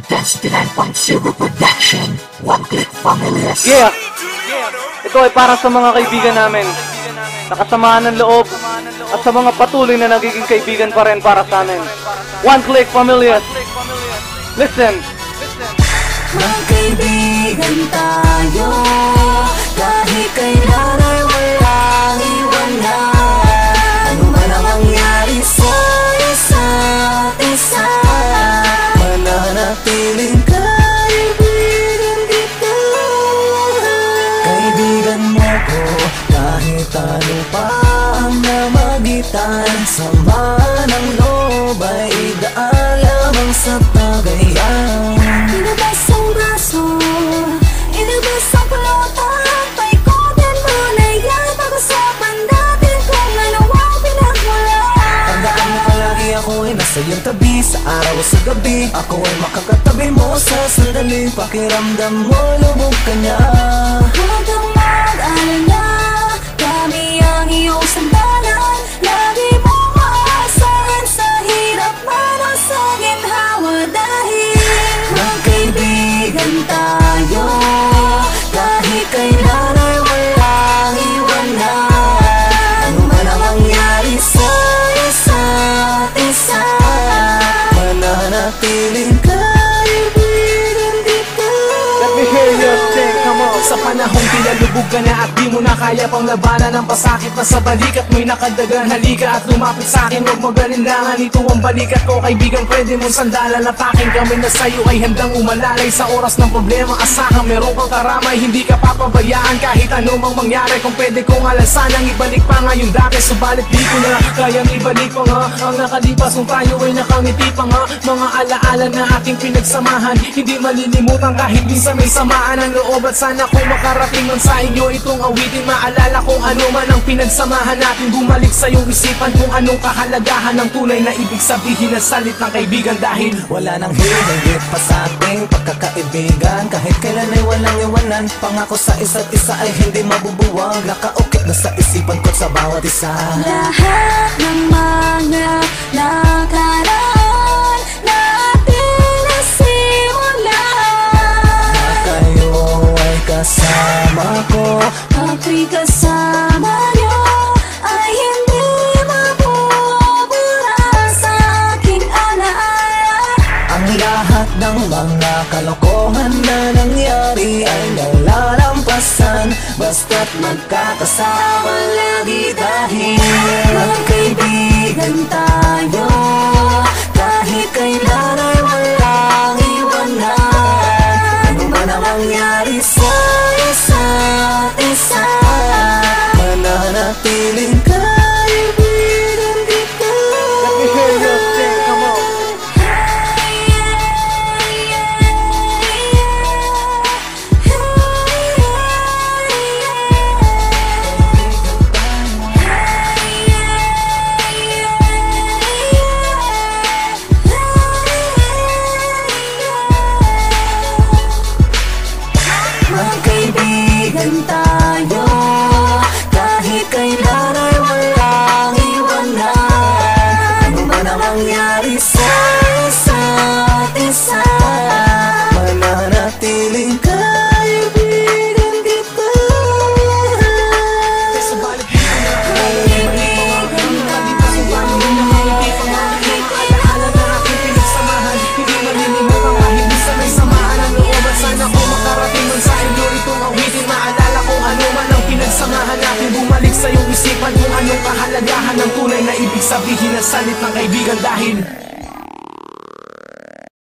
Dance9.0 Production, One Click Families. Yeah! Ito ay para sa mga kaibigan namin, nakasamahan ng loob, at sa mga patuloy na nagiging kaibigan pa rin para sa amin. One Click Families. Listen! Magkaibigan tayo, kahit kailan ay walang iwanan. Ano man ang mangyari sa isa't isa, mananatiling kaibigan kita. Kaibigan mo ko, kahit ano pa ang namagitan. Sama ng loob ay idaan lamang sa tagayan. Inabas ang braso, inabas ang pulutan. Paikutin mo na yan, pag-usapan natin kung ano ang pinagmulan. Tandaan mo palagi ako ay nasa iyong tabi, sa araw o sa gabi. Ako ay makakatabi mo sa sandaling pakiramdam mo, lubog ka niya. Huwag kang mag-alala, kami ang iyong sandalan. Lagi mong maasahan sa hirap man o sa ginhawa. Dahil magkaibigan tayo, kahit kailan ay walang iwanan. Ano man ang mangyari sa isa't isa, mananatiling kaibigan kita. Let me hear you sing, come on! Sa panahong pinalubog ka na at di mo na kaya pang labanan ang pasakit na sa balikat mo'y nakadagan. Halika at lumapit sa'kin, huwag magalindangan. Ito ang balikat ko, kaibigan, pwede mong sandalan at akin. Kami na sa'yo ay handang umalalay sa oras ng problema. Asahan meron kang karamay, hindi ka papabayaan kahit ano mang mangyari. Kung pwede kong alasanang ibalik pa ngayong dati, subalit di ko na kayang ibalik pa nga ang nakalipas kung tayo ay nakangiti pa nga. Mga alaala na ating pinagsamahan, hindi malilimutan kahit minsan may samaan ng loob. At sana kung makarating man sa inyo itong awitin, maalala kung ano man ang pinagsamahan natin. Bumalik sa iyong isipan kung anong kahalagahan ng tunay na ibig sabihin ng salitang kaibigan. Dahil wala nang higit pa sa ating pagkakaibigan, kahit kailan ay walang iwanan. Pangako sa isa't isa ay hindi mabubuwag, nakaukit na sa isipan ko sa bawat isa. Lahat ng mga nakaraan na ating nasimulan, na kayo ay kasama ko, ako'y kasama niyo, ay hindi mabubura sa aking alaala. Ang lahat ng mga kalokohan na nangyari ay nalalampasan, basta't magkakasama lagi. Dahil magkaibigan tayo, kahit kailan ay walang iwanan. Ano man ang mangyari sa isa't isa, mananatiling kaibigan kita. Let me hear you sing, come on! Magkaibigan tayo, kahit kailan ay walang iwanan. Ano man ang mangyari sa isa't isa, mananatiling kaibigan kita. subalit di ko na kaibigan tayo, alaala na aking pinagsamahan, hindi malilimutan kahit minsan may samaan ang loob. At sana kung makarating man sa inyo itong awitin, maalala kung ano man ang pinagsamahan natin. Bumalik sa iyong isipan kung anong kahalagahan ng tunay na ibig sabihin ng salitang kaibigan. Dahil